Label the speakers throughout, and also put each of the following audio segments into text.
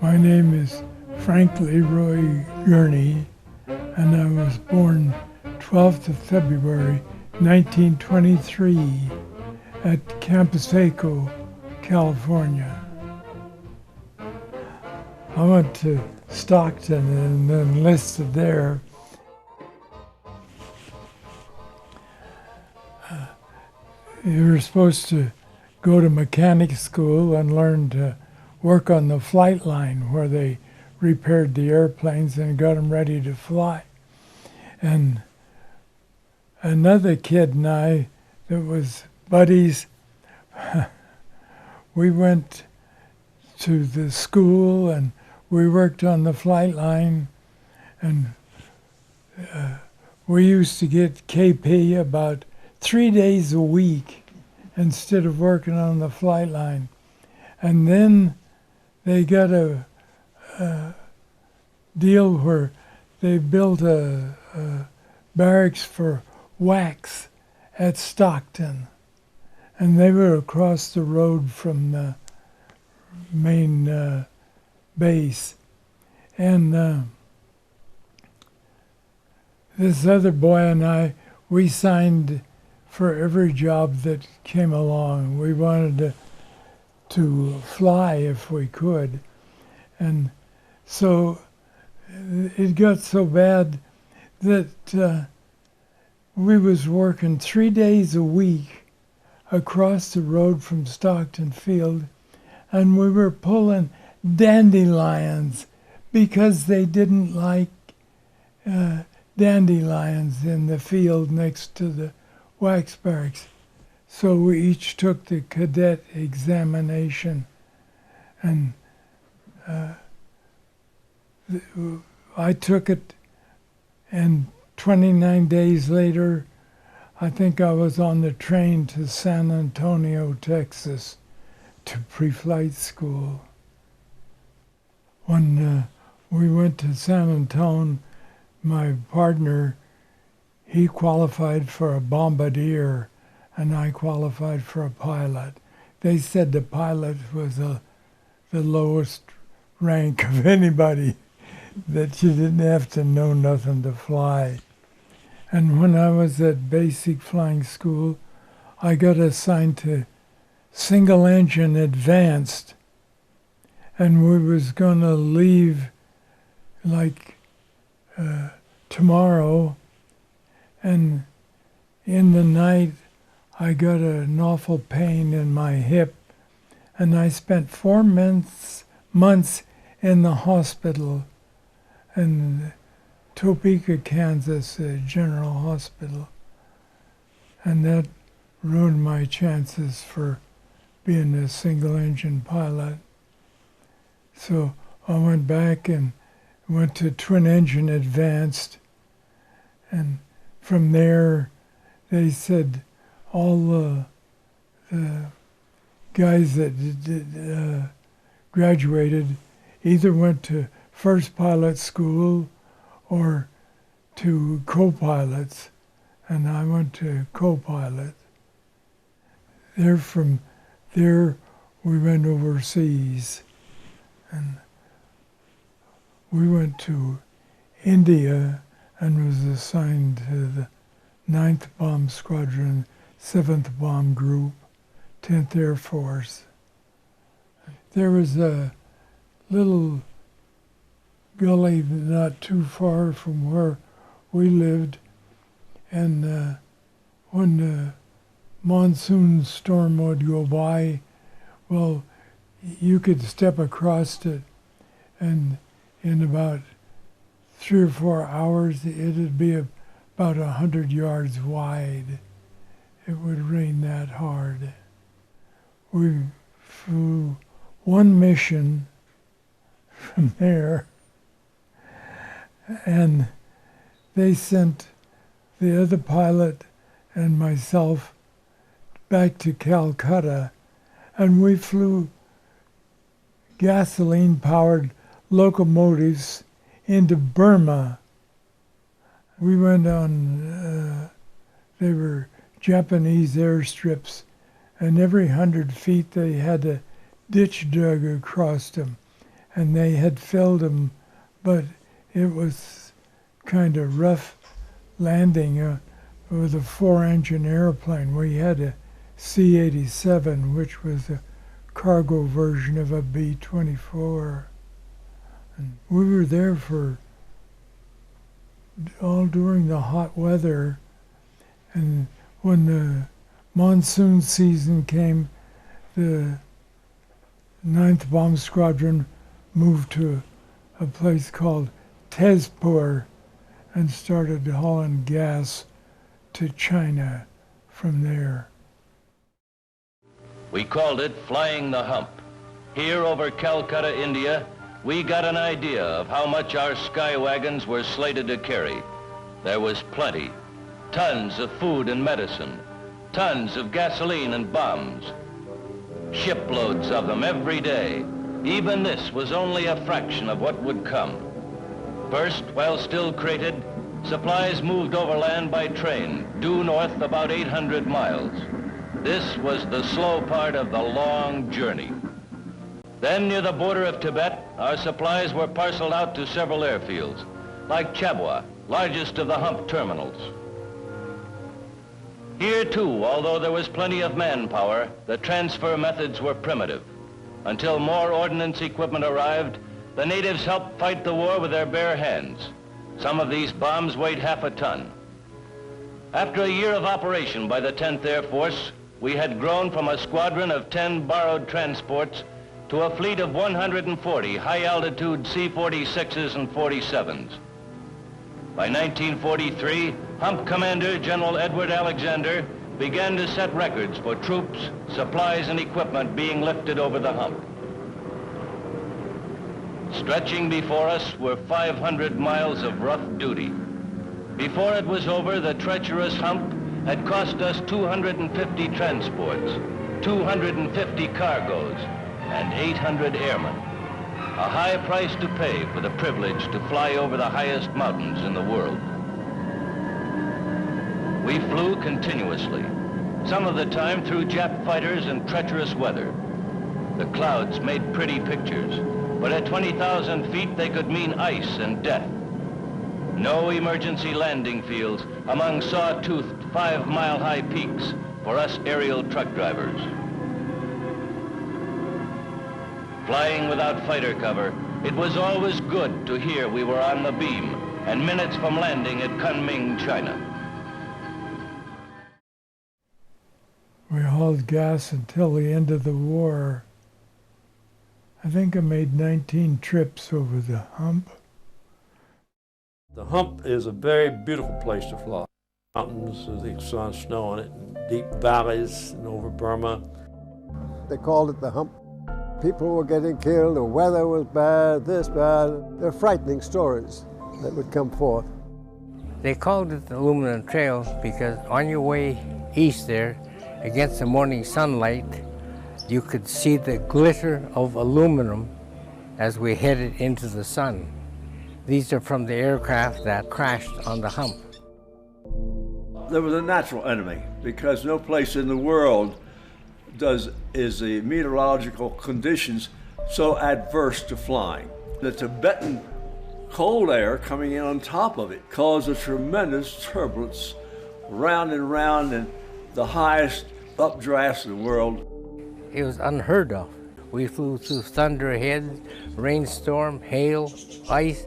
Speaker 1: My name is Frank Leroy Gurney, and I was born 12th of February 1923 at Camposeco, California. I went to Stockton and enlisted there. You were supposed to go to mechanic school and learn to work on the flight line where they repaired the airplanes and got them ready to fly. And another kid and I that was buddies, we went to the school and we worked on the flight line, and we used to get KP about 3 days a week instead of working on the flight line. And then they got a deal where they built a barracks for wax at Stockton. And they were across the road from the main base. And this other boy and I, we signed for every job that came along. We wanted to fly if we could. And so it got so bad that we was working 3 days a week across the road from Stockton Field, and we were pulling dandelions because they didn't like dandelions in the field next to the wax barracks. So we each took the cadet examination, and I took it, and 29 days later, I think I was on the train to San Antonio, Texas, to pre-flight school. When we went to San Antonio, my partner, he qualified for a bombardier, and I qualified for a pilot. They said the pilot was the lowest rank of anybody, that you didn't have to know nothing to fly. And when I was at basic flying school, I got assigned to single engine advanced, and we was gonna leave like tomorrow, and in the night I got an awful pain in my hip, and I spent 4 months in the hospital in Topeka, Kansas, General Hospital. And that ruined my chances for being a single engine pilot. So I went back and went to twin engine advanced, and from there they said all the guys that graduated either went to first pilot school or to co-pilots, and I went to co-pilot. From there we went overseas, and we went to India and was assigned to the 9th Bomb Squadron, 7th Bomb Group, 10th Air Force. There was a little gully not too far from where we lived, and when the monsoon storm would go by, well, you could step across it, and in about 3 or 4 hours, it'd be about 100 yards wide. It would rain that hard. We flew one mission from there, and they sent the other pilot and myself back to Calcutta, and we flew gasoline-powered locomotives into Burma. We went on, they were Japanese airstrips, and every 100 feet they had a ditch dug across them. and they had filled them, but it was kind of rough landing with a 4-engine airplane. We had a C-87, which was a cargo version of a B-24. And we were there for all during the hot weather, and when the monsoon season came, the 9th Bomb Squadron moved to a place called Tezpur and started hauling gas to China from there.
Speaker 2: We called it Flying the Hump. Here over Calcutta, India, we got an idea of how much our sky wagons were slated to carry. There was plenty, tons of food and medicine, tons of gasoline and bombs, shiploads of them every day. Even this was only a fraction of what would come. First, while still crated, supplies moved overland by train, due north about 800 miles. This was the slow part of the long journey. Then near the border of Tibet, our supplies were parceled out to several airfields, like Chabwa, largest of the Hump terminals. Here too, although there was plenty of manpower, the transfer methods were primitive. Until more ordnance equipment arrived, the natives helped fight the war with their bare hands. Some of these bombs weighed half a ton. After a year of operation by the 10th Air Force, we had grown from a squadron of 10 borrowed transports to a fleet of 140 high-altitude C-46s and 47s. By 1943, Hump Commander General Edward Alexander began to set records for troops, supplies, and equipment being lifted over the hump. Stretching before us were 500 miles of rough duty. Before it was over, the treacherous hump had cost us 250 transports, 250 cargoes, and 800 airmen. A high price to pay for the privilege to fly over the highest mountains in the world. We flew continuously, some of the time through Jap fighters and treacherous weather. The clouds made pretty pictures, but at 20,000 feet they could mean ice and death. No emergency landing fields among saw-toothed 5-mile-high peaks for us aerial truck drivers. Flying without fighter cover, it was always good to hear we were on the beam and minutes from landing at Kunming, China.
Speaker 1: We hauled gas until the end of the war. I think I made 19 trips over the hump.
Speaker 3: The hump is a very beautiful place to fly. Mountains with the sun, snow on it, and deep valleys and over Burma.
Speaker 4: They called it the hump. People were getting killed, the weather was bad, this bad. They're frightening stories that would come forth.
Speaker 5: They called it the Aluminum Trail because on your way east there, against the morning sunlight, you could see the glitter of aluminum as we headed into the sun. These are from the aircraft that crashed on the hump.
Speaker 6: There was a natural enemy because no place in the world is the meteorological conditions so adverse to flying. The Tibetan cold air coming in on top of it caused a tremendous turbulence round and round in the highest updrafts in the world.
Speaker 5: It was unheard of. We flew through thunderhead, rainstorm, hail, ice,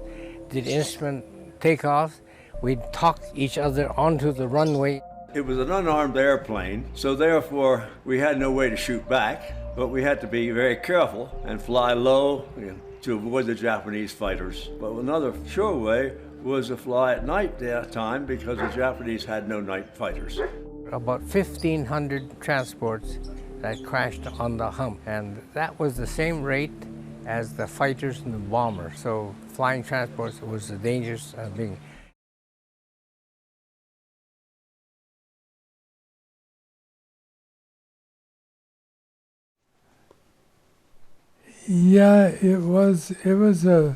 Speaker 5: did instrument takeoffs. We'd talk each other onto the runway.
Speaker 6: It was an unarmed airplane, so therefore we had no way to shoot back, but we had to be very careful and fly low to avoid the Japanese fighters. But another sure way was to fly at night that time because the Japanese had no night fighters.
Speaker 5: About 1,500 transports that crashed on the hump, and that was the same rate as the fighters and the bombers. So flying transports was a dangerous thing.
Speaker 1: Yeah, it was a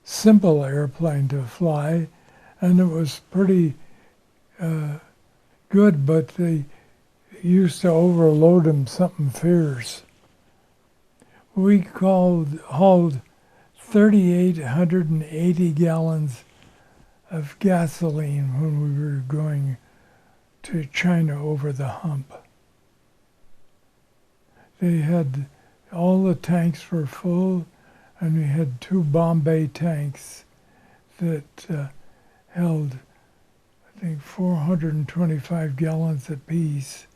Speaker 1: simple airplane to fly, and it was pretty good, but they used to overload them something fierce. We hauled 3,880 gallons of gasoline when we were going to China over the hump. They had, all the tanks were full, and we had 2 Bombay tanks that held, I think, 425 gallons apiece.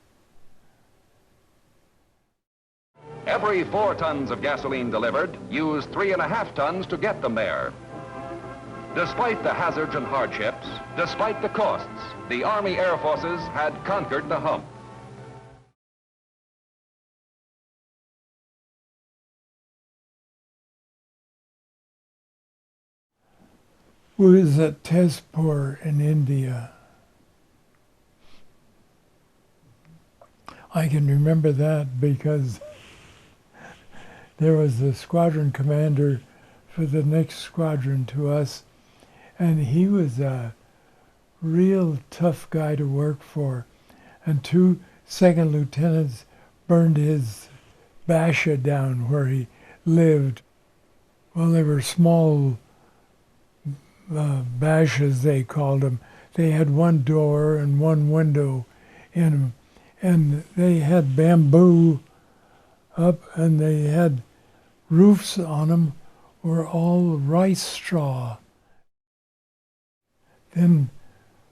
Speaker 7: Every 4 tons of gasoline delivered used 3.5 tons to get them there. Despite the hazards and hardships, despite the costs, the Army Air Forces had conquered the hump.
Speaker 1: We was at Tezpur in India. I can remember that because there was the squadron commander for the next squadron to us, and he was a real tough guy to work for. And 2 second lieutenants burned his basha down where he lived. Well, they were small bashas, they called them. They had 1 door and 1 window in them, and they had bamboo up, and they had roofs on them were all rice straw. Then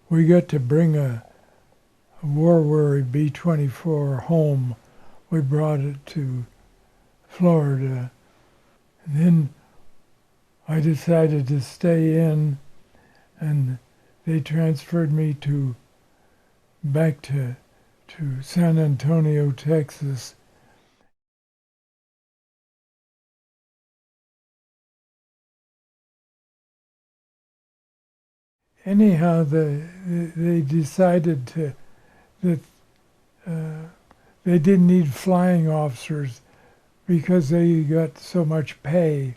Speaker 1: we got to bring a War Worry B-24 home. We brought it to Florida. And then I decided to stay in, and they transferred me back to San Antonio, Texas. Anyhow, they decided that they didn't need flying officers because they got so much pay.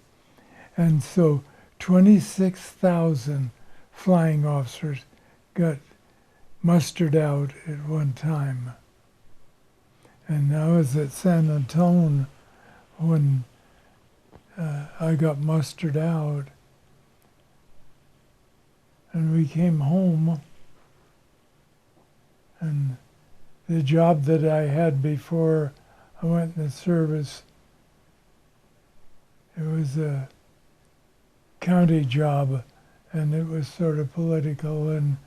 Speaker 1: And so 26,000 flying officers got mustered out at one time. And I was at San Antonio when I got mustered out. And we came home, and the job that I had before I went in the service, it was a county job, and it was sort of political, and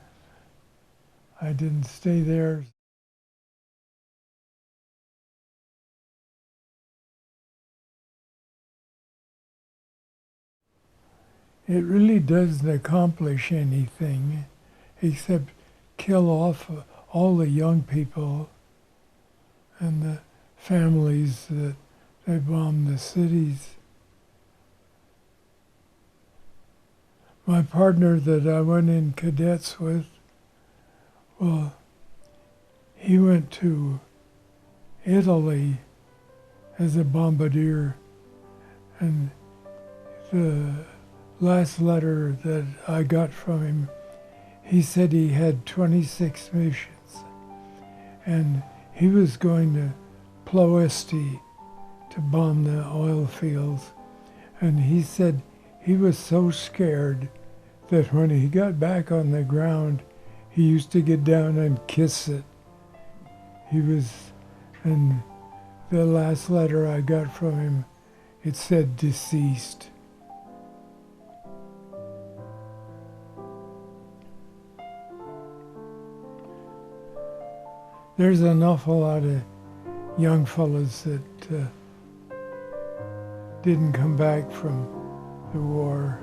Speaker 1: I didn't stay there. It really doesn't accomplish anything except kill off all the young people and the families that they bomb the cities. My partner that I went in cadets with, well, he went to Italy as a bombardier, and the last letter that I got from him, he said he had 26 missions, and he was going to Ploesti to bomb the oil fields, and he said he was so scared that when he got back on the ground, he used to get down and kiss it. And the last letter I got from him, it said deceased. There's an awful lot of young fellas that didn't come back from the war.